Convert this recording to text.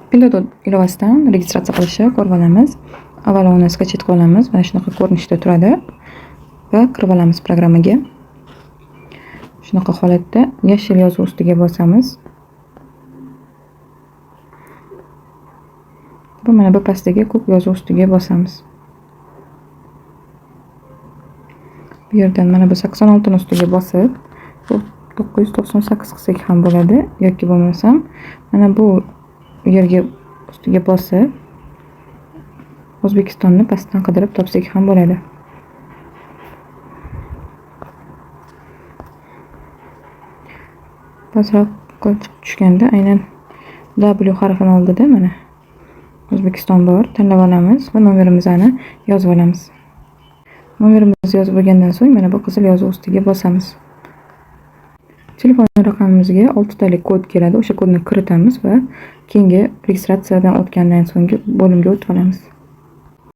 Pilot ilovasidan registratsiya qilishni ko'rib olamiz. Avvalo uni skachet qilib olamiz. Mana shunaqa ko'rinishda turadi va kirib olamiz programmaga. Shunaqa holatda yashil yozuv ustiga bosamiz. Va mana bu pastdagi ko'k yozuv ustiga bosamiz. Bu yerdan mana bu 86 ustiga bosib, 998 qilsak ham bo'ladi yoki bo'lmasam mana bu yerga ustiga bosib O'zbekistonni pastdan qidirib topsak ham bo'ladi. Pastroqqa tushganda aynan W harfini oldida mana O'zbekiston bor, tanlab olamiz va nomerimizni yozib olamiz. Nomerimizni yozib olgandan so'ng mana bu qizil yozuv ustiga bosamiz. Telefon raqamimizga 6 talik kod keladi. O'sha kodni kiritamiz va keyingi registratsiyadan o'tgandan so'nggi bo'limga o'tib olamiz.